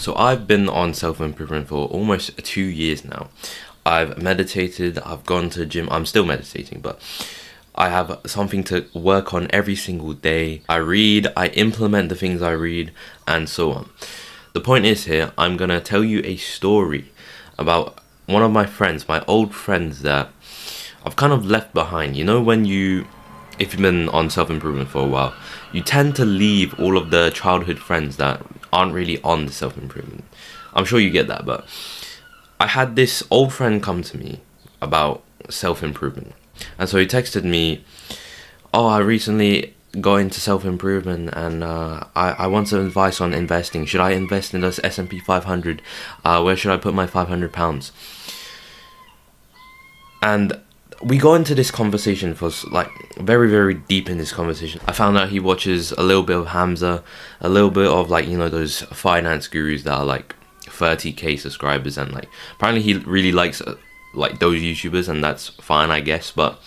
So I've been on self-improvement for almost 2 years now. I've meditated, I've gone to the gym, I'm still meditating, but I have something to work on every single day. I read, I implement the things I read, and so on. The point is here, I'm gonna tell you a story about one of my friends, my old friends that I've kind of left behind. You know, if you've been on self-improvement for a while, you tend to leave all of the childhood friends that aren't really on the self-improvement. I'm sure you get that, but I had this old friend come to me about self-improvement. And so he texted me, oh, I recently got into self-improvement and I want some advice on investing. Should I invest in this S&P 500? Where should I put my £500? And we got into this conversation for like very, very deep in this conversation. I found out he watches a little bit of Hamza, a little bit of like, you know, those finance gurus that are like 30k subscribers, and like apparently he really likes like those YouTubers, and that's fine, I guess, but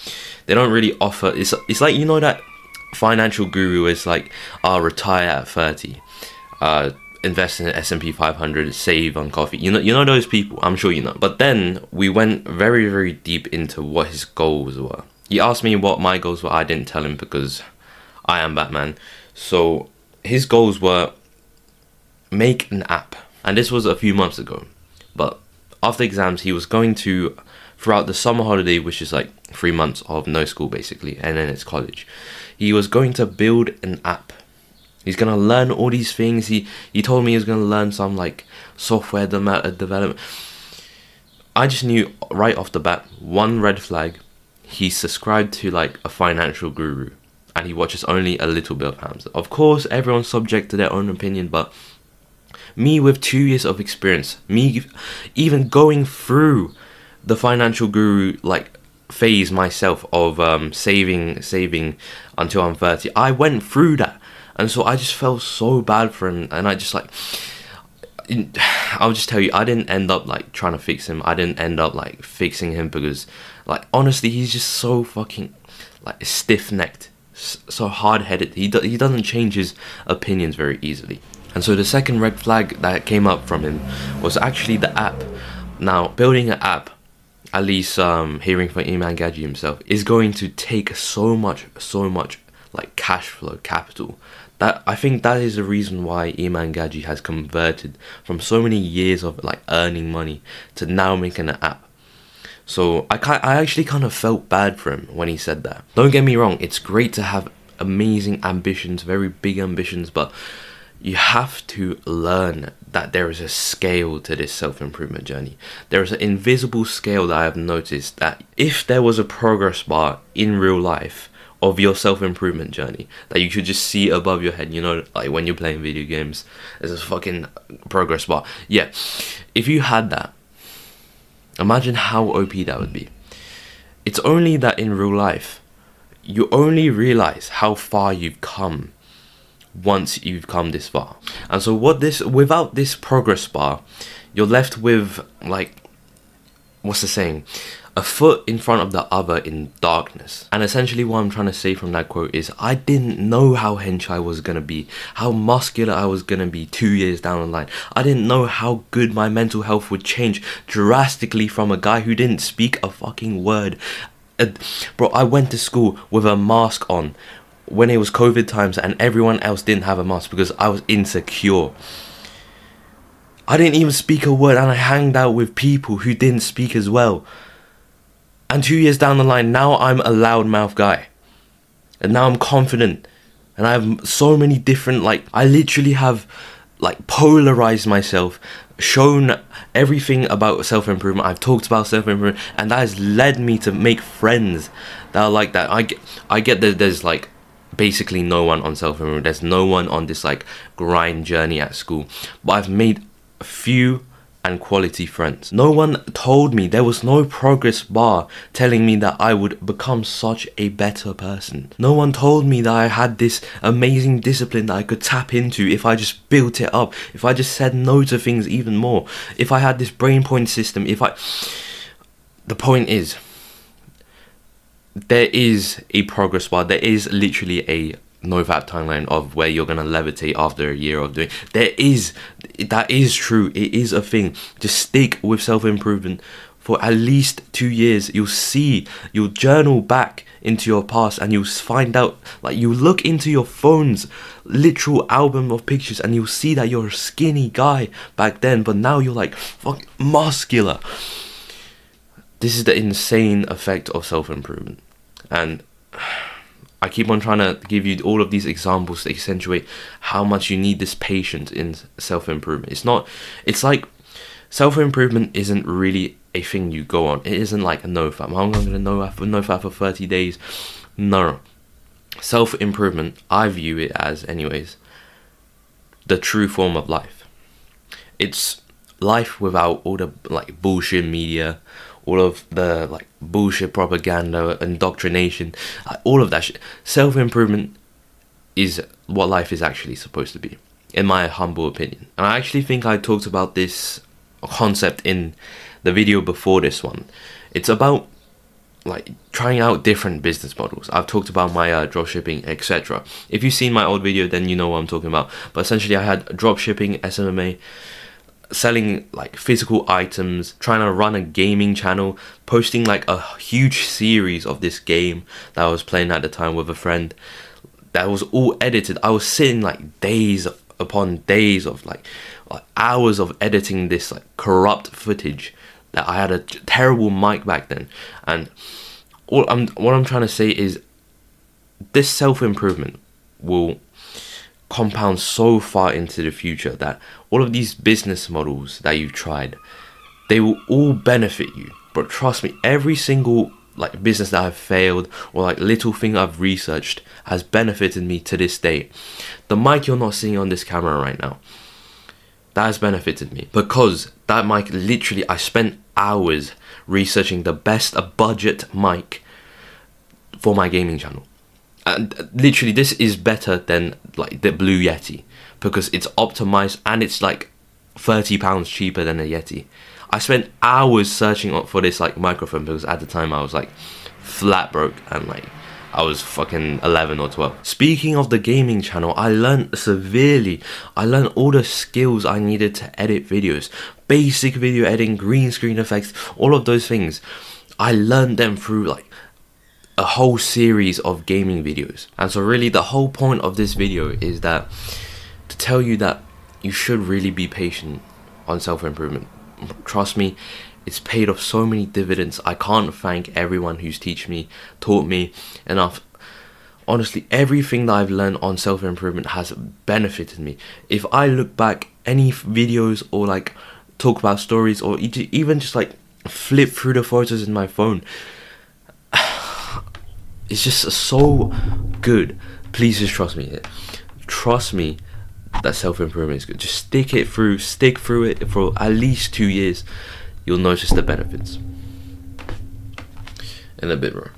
they don't really offer. It's like, you know, that financial guru is like, retire at 30, invest in the S&P 500, save on coffee. You know those people, I'm sure you know. But then we went very, very deep into what his goals were. He asked me what my goals were. I didn't tell him because I am Batman. So his goals were make an app, and this was a few months ago. But after exams, he was going to, throughout the summer holiday, which is like 3 months of no school basically, and then it's college, he was going to build an app. He's gonna learn all these things. He told me he was gonna learn some like software development. I just knew right off the bat, one red flag: he's subscribed to like a financial guru, and he watches only a little bit of Hamza. Of course, everyone's subject to their own opinion, but me with 2 years of experience, me even going through the financial guru like phase myself of saving until I'm 30, I went through that. And so I just felt so bad for him, and I just like, I'll just tell you, I didn't end up like trying to fix him. I didn't end up like fixing him because, like, honestly, he's just so fucking like stiff-necked, so hard-headed. He doesn't change his opinions very easily. And so the second red flag that came up from him was actually the app. Now, building an app, at least hearing from Iman Gaji himself, is going to take so much like cash flow, capital. That I think that is the reason why Iman Gaji has converted from so many years of like earning money to now making an app. So I actually kind of felt bad for him when he said that. Don't get me wrong, it's great to have amazing ambitions, very big ambitions, but you have to learn that there is a scale to this self-improvement journey. There is an invisible scale that I have noticed, that if there was a progress bar in real life of your self-improvement journey that you could just see above your head, you know, like when you're playing video games, there's a fucking progress bar. Yeah, if you had that, imagine how OP that would be. It's only that in real life, you only realize how far you've come once you've come this far. And so without this progress bar, you're left with like, what's the saying? A foot in front of the other in darkness. And essentially what I'm trying to say from that quote is, I didn't know how hench I was gonna be, how muscular I was gonna be 2 years down the line. I didn't know how good my mental health would change drastically from a guy who didn't speak a fucking word. Bro, I went to school with a mask on when it was COVID times and everyone else didn't have a mask because I was insecure. I didn't even speak a word, and I hanged out with people who didn't speak as well. And 2 years down the line, now I'm a loudmouth guy. And now I'm confident. And I have so many different, like, I literally have, like, polarized myself, shown everything about self-improvement. I've talked about self-improvement, and that has led me to make friends that are like that. I get that there's, like, basically no one on self-improvement. There's no one on this, like, grind journey at school. But I've made a few and quality friends. No one told me, there was no progress bar telling me that I would become such a better person. No one told me that I had this amazing discipline that I could tap into if I just built it up, if I just said no to things even more, if I had this brain point system, the point is, there is a progress bar, there is literally a no-fap timeline of where you're gonna levitate after a year of doing. That is true. It is a thing. Just stick with self-improvement for at least 2 years. You'll journal back into your past, and you'll find out, like, you look into your phone's literal album of pictures, and you'll see that you're a skinny guy back then, but now you're like fuck muscular. This is the insane effect of self-improvement, and I keep on trying to give you all of these examples to accentuate how much you need this patience in self-improvement. It's like self-improvement isn't really a thing you go on. It isn't like a no-fap. I'm going to no-fap for 30 days. No. Self-improvement, I view it as, anyways, the true form of life. It's life without all the like bullshit media, all of the like bullshit propaganda, indoctrination, all of that shit. Self-improvement is what life is actually supposed to be, in my humble opinion. And I actually think I talked about this concept in the video before this one. It's about like trying out different business models. I've talked about my dropshipping, etc. If you've seen my old video, then you know what I'm talking about. But essentially, I had dropshipping, SMMA, selling like physical items, trying to run a gaming channel, posting like a huge series of this game that I was playing at the time with a friend. That was all edited. I was sitting like days upon days of like hours of editing this like corrupt footage. That I had a terrible mic back then, and what I'm trying to say is this self-improvement will compound so far into the future that all of these business models that you've tried, they will all benefit you. But trust me, every single like business that I've failed or like little thing I've researched has benefited me to this day. The mic you're not seeing on this camera right now, that has benefited me, because that mic, literally, I spent hours researching the best budget mic for my gaming channel. And literally, this is better than like the Blue Yeti, because it's optimized and it's like £30 cheaper than a Yeti. I spent hours searching for this like microphone, because at the time I was like flat broke, and like I was fucking 11 or 12. Speaking of the gaming channel, I learned severely. I learned all the skills I needed to edit videos. Basic video editing, green screen effects, all of those things. I learned them through like a whole series of gaming videos. And so really the whole point of this video is that to tell you that you should really be patient on self-improvement. Trust me, it's paid off so many dividends. I can't thank everyone who's taught me enough. Honestly, everything that I've learned on self-improvement has benefited me. If I look back, any videos or like talk about stories, or even just like flip through the photos in my phone, it's just so good. Please just trust me. Trust me that self-improvement is good. Just stick through it for at least 2 years. You'll notice the benefits. In a bit, bro.